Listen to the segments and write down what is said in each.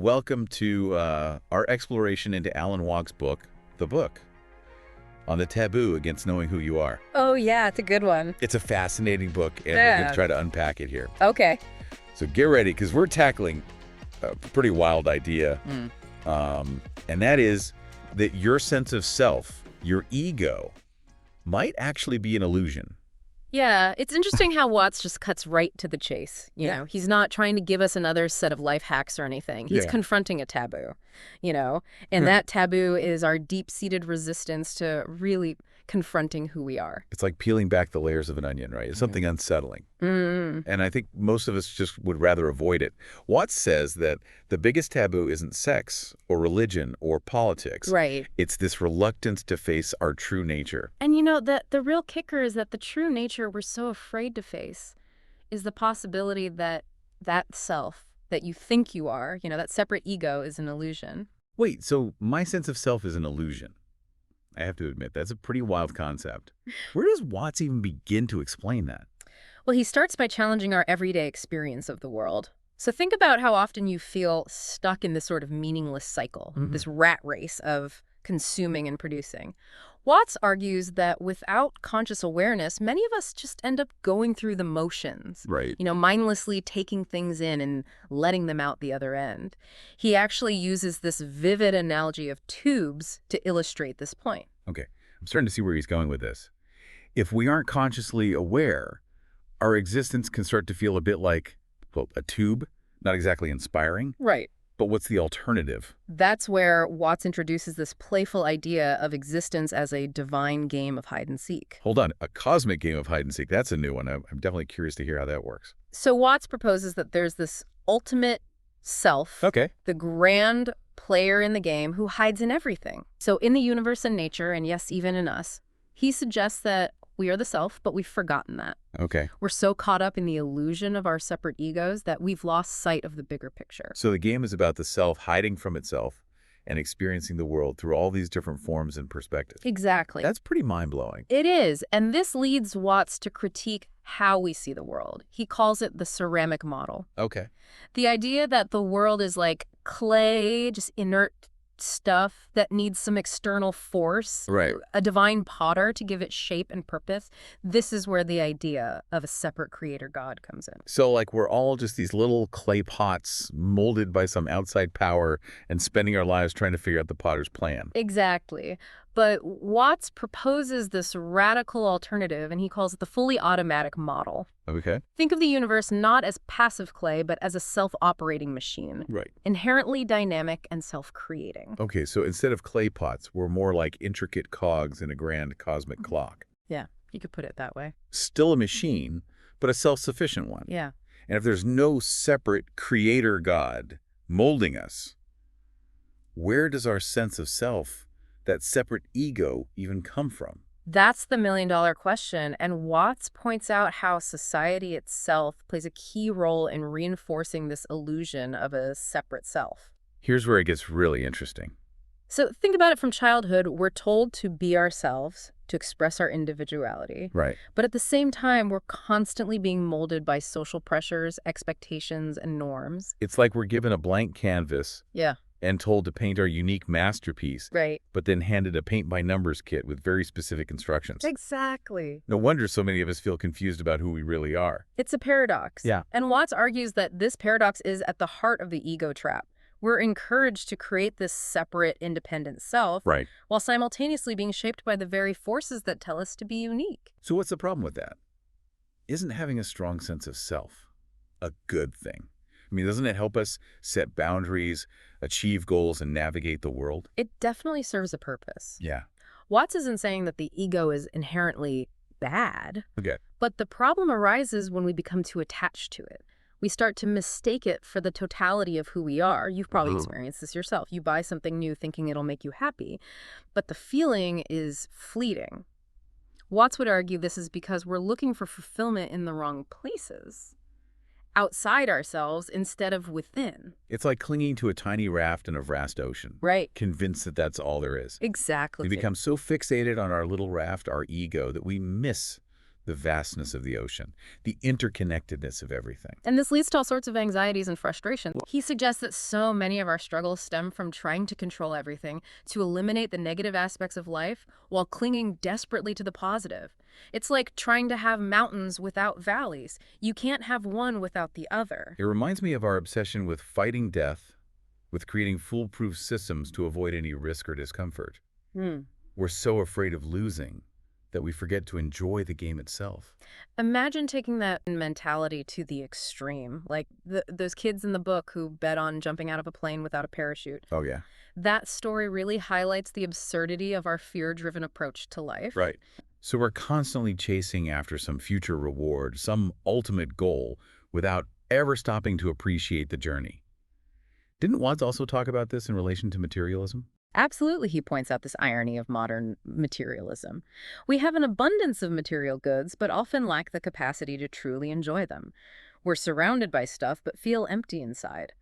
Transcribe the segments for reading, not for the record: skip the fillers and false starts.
welcome to our exploration into Alan Waugh's book, The Book, on the taboo against knowing who you are. Oh, yeah, it's a good one. It's a fascinating book, and we're going to try to unpack it here. Okay. So get ready, because we're tackling a pretty wild idea, and that is that your sense of self, your ego, might actually be an illusion. Yeah, it's interesting how Watts just cuts right to the chase. You know, he's not trying to give us another set of life hacks or anything. He's confronting a taboo, and that taboo is our deep-seated resistance to really confronting who we are. It's like peeling back the layers of an onion, right? It's something unsettling. And I think most of us just would rather avoid it. Watts says that the biggest taboo isn't sex or religion or politics. Right. It's this reluctance to face our true nature. And the real kicker is that the true nature we're so afraid to face is the possibility that that self that you think you are, that separate ego is an illusion. Wait, so my sense of self is an illusion? I have to admit, that's a pretty wild concept. Where does Watts even begin to explain that? Well, he starts by challenging our everyday experience of the world. So think about how often you feel stuck in this sort of meaningless cycle, this rat race of consuming and producing. Watts argues that without conscious awareness, many of us just end up going through the motions. Right. Mindlessly taking things in and letting them out the other end. He actually uses this vivid analogy of tubes to illustrate this point. Okay, I'm starting to see where he's going with this. If we aren't consciously aware, our existence can start to feel a bit like, well, a tube, not exactly inspiring. Right. But what's the alternative? That's where Watts introduces this playful idea of existence as a divine game of hide and seek. Hold on, a cosmic game of hide and seek. That's a new one. I'm definitely curious to hear how that works. So Watts proposes that there's this ultimate self, the grand player in the game who hides in everything. So in the universe and nature, and yes, even in us, he suggests that we are the self, but we've forgotten that. Okay. We're so caught up in the illusion of our separate egos that we've lost sight of the bigger picture. So the game is about the self hiding from itself and experiencing the world through all these different forms and perspectives. Exactly. That's pretty mind-blowing. It is. And this leads Watts to critique how we see the world. He calls it the ceramic model. Okay. The idea that the world is like clay, just inert stuff that needs some external force, right, a divine potter to give it shape and purpose. This is where the idea of a separate creator God comes in. So like we're all just these little clay pots molded by some outside power and spending our lives trying to figure out the potter's plan. Exactly. But Watts proposes this radical alternative, and he calls it the fully automatic model. Okay. Think of the universe not as passive clay, but as a self-operating machine. Right. Inherently dynamic and self-creating. Okay, so instead of clay pots, we're more like intricate cogs in a grand cosmic clock. Yeah, you could put it that way. Still a machine, but a self-sufficient one. Yeah. And if there's no separate creator God molding us, where does our sense of self, that separate ego, even come from? That's the million-dollar question, and Watts points out how society itself plays a key role in reinforcing this illusion of a separate self. Here's where it gets really interesting. So think about it from childhood. We're told to be ourselves, to express our individuality. Right. But at the same time, we're constantly being molded by social pressures, expectations, and norms. It's like we're given a blank canvas. Yeah. And told to paint our unique masterpiece. Right. But then handed a paint-by-numbers kit with very specific instructions. Exactly. No wonder so many of us feel confused about who we really are. It's a paradox. Yeah. And Watts argues that this paradox is at the heart of the ego trap. We're encouraged to create this separate, independent self, right, while simultaneously being shaped by the very forces that tell us to be unique. So what's the problem with that? Isn't having a strong sense of self a good thing? I mean, doesn't it help us set boundaries, achieve goals, and navigate the world? It definitely serves a purpose. Yeah. Watts isn't saying that the ego is inherently bad. Okay. But the problem arises when we become too attached to it. We start to mistake it for the totality of who we are. You've probably experienced this yourself. You buy something new thinking it'll make you happy, but the feeling is fleeting. Watts would argue this is because we're looking for fulfillment in the wrong places. Outside ourselves instead of within. It's like clinging to a tiny raft in a vast ocean. Right. Convinced that that's all there is. Exactly. We become so fixated on our little raft, our ego, that we miss the vastness of the ocean, the interconnectedness of everything. And this leads to all sorts of anxieties and frustration. He suggests that so many of our struggles stem from trying to control everything, to eliminate the negative aspects of life while clinging desperately to the positive. It's like trying to have mountains without valleys. You can't have one without the other. It reminds me of our obsession with fighting death, with creating foolproof systems to avoid any risk or discomfort. We're so afraid of losing that we forget to enjoy the game itself. Imagine taking that mentality to the extreme, like those kids in the book who bet on jumping out of a plane without a parachute. Oh, yeah. That story really highlights the absurdity of our fear-driven approach to life. Right. So we're constantly chasing after some future reward, some ultimate goal, without ever stopping to appreciate the journey. Didn't Watts also talk about this in relation to materialism? Absolutely, he points out this irony of modern materialism. We have an abundance of material goods, but often lack the capacity to truly enjoy them. We're surrounded by stuff, but feel empty inside.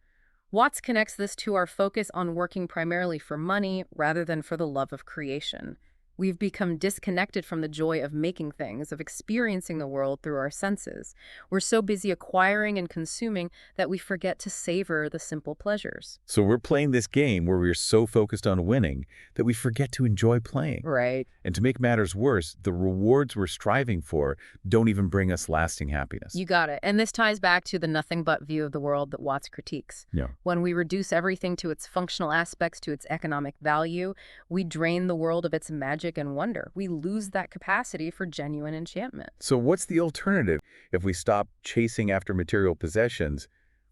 Watts connects this to our focus on working primarily for money rather than for the love of creation. We've become disconnected from the joy of making things, of experiencing the world through our senses. We're so busy acquiring and consuming that we forget to savor the simple pleasures. So we're playing this game where we're so focused on winning that we forget to enjoy playing. Right. And to make matters worse, the rewards we're striving for don't even bring us lasting happiness. You got it. And this ties back to the nothing but view of the world that Watts critiques. Yeah. When we reduce everything to its functional aspects, to its economic value, we drain the world of its magic and wonder. We lose that capacity for genuine enchantment. So what's the alternative? If we stop chasing after material possessions,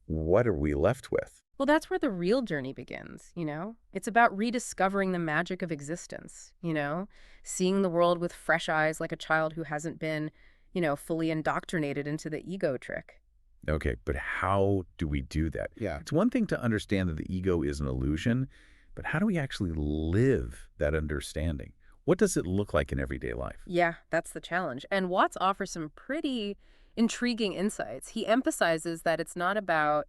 what are we left with? Well, that's where the real journey begins, you know? It's about rediscovering the magic of existence, you know? Seeing the world with fresh eyes like a child who hasn't been, fully indoctrinated into the ego trick. Okay, but how do we do that? Yeah. It's one thing to understand that the ego is an illusion, but how do we actually live that understanding? What does it look like in everyday life? Yeah, that's the challenge. And Watts offers some pretty intriguing insights. He emphasizes that it's not about,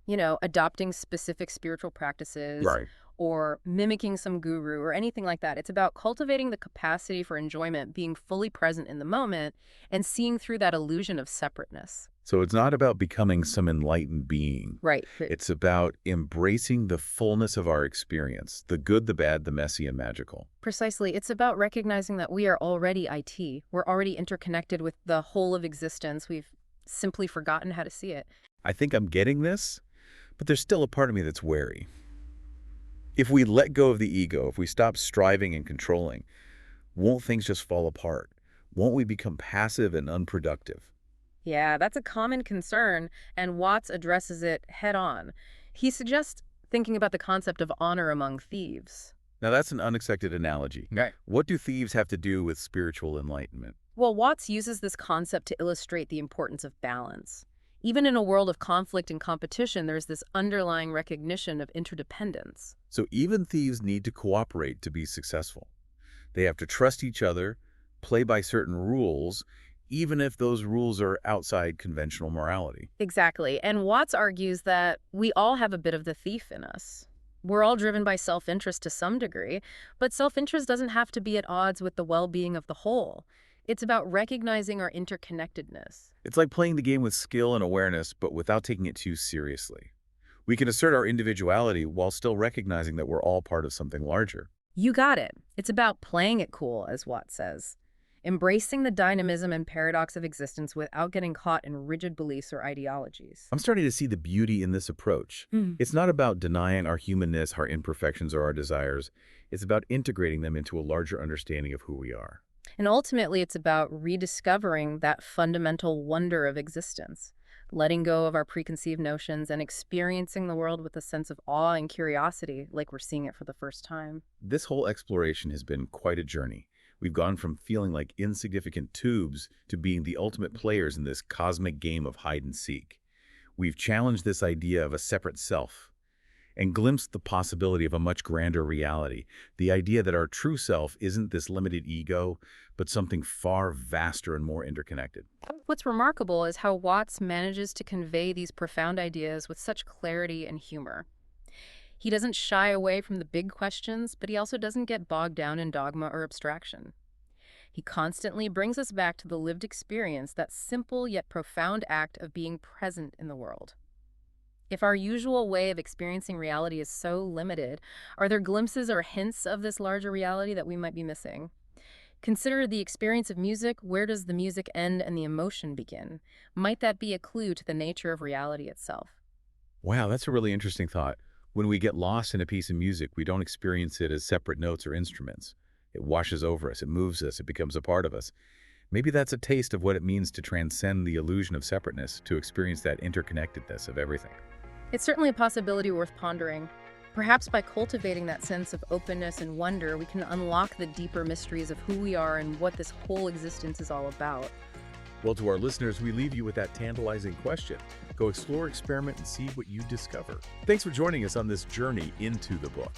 adopting specific spiritual practices Right. or mimicking some guru or anything like that. It's about cultivating the capacity for enjoyment, being fully present in the moment, and seeing through that illusion of separateness. So it's not about becoming some enlightened being. Right. It's about embracing the fullness of our experience, the good, the bad, the messy, and magical. Precisely. It's about recognizing that we are already IT. We're already interconnected with the whole of existence. We've simply forgotten how to see it. I think I'm getting this, but there's still a part of me that's wary. If we let go of the ego, if we stop striving and controlling, won't things just fall apart? Won't we become passive and unproductive? Yeah, that's a common concern, and Watts addresses it head on. He suggests thinking about the concept of honor among thieves. Now that's an unexpected analogy. Right. What do thieves have to do with spiritual enlightenment? Well, Watts uses this concept to illustrate the importance of balance. Even in a world of conflict and competition, there's this underlying recognition of interdependence. So even thieves need to cooperate to be successful. They have to trust each other, play by certain rules, even if those rules are outside conventional morality. Exactly. And Watts argues that we all have a bit of the thief in us. We're all driven by self-interest to some degree, but self-interest doesn't have to be at odds with the well-being of the whole. It's about recognizing our interconnectedness. It's like playing the game with skill and awareness, but without taking it too seriously. We can assert our individuality while still recognizing that we're all part of something larger. You got it. It's about playing it cool, as Watts says. Embracing the dynamism and paradox of existence without getting caught in rigid beliefs or ideologies. I'm starting to see the beauty in this approach. It's not about denying our humanness, our imperfections, or our desires. It's about integrating them into a larger understanding of who we are. And ultimately, it's about rediscovering that fundamental wonder of existence, letting go of our preconceived notions and experiencing the world with a sense of awe and curiosity, like we're seeing it for the first time. This whole exploration has been quite a journey. We've gone from feeling like insignificant tubes to being the ultimate players in this cosmic game of hide and seek. We've challenged this idea of a separate self and glimpsed the possibility of a much grander reality, the idea that our true self isn't this limited ego, but something far vaster and more interconnected. What's remarkable is how Watts manages to convey these profound ideas with such clarity and humor. He doesn't shy away from the big questions, but he also doesn't get bogged down in dogma or abstraction. He constantly brings us back to the lived experience, that simple yet profound act of being present in the world. If our usual way of experiencing reality is so limited, are there glimpses or hints of this larger reality that we might be missing? Consider the experience of music. Where does the music end and the emotion begin? Might that be a clue to the nature of reality itself? Wow, that's a really interesting thought. When we get lost in a piece of music, we don't experience it as separate notes or instruments. It washes over us, it moves us, it becomes a part of us. Maybe that's a taste of what it means to transcend the illusion of separateness, to experience that interconnectedness of everything. It's certainly a possibility worth pondering. Perhaps by cultivating that sense of openness and wonder, we can unlock the deeper mysteries of who we are and what this whole existence is all about. Well, to our listeners, we leave you with that tantalizing question. Go explore, experiment, and see what you discover. Thanks for joining us on this journey into the book.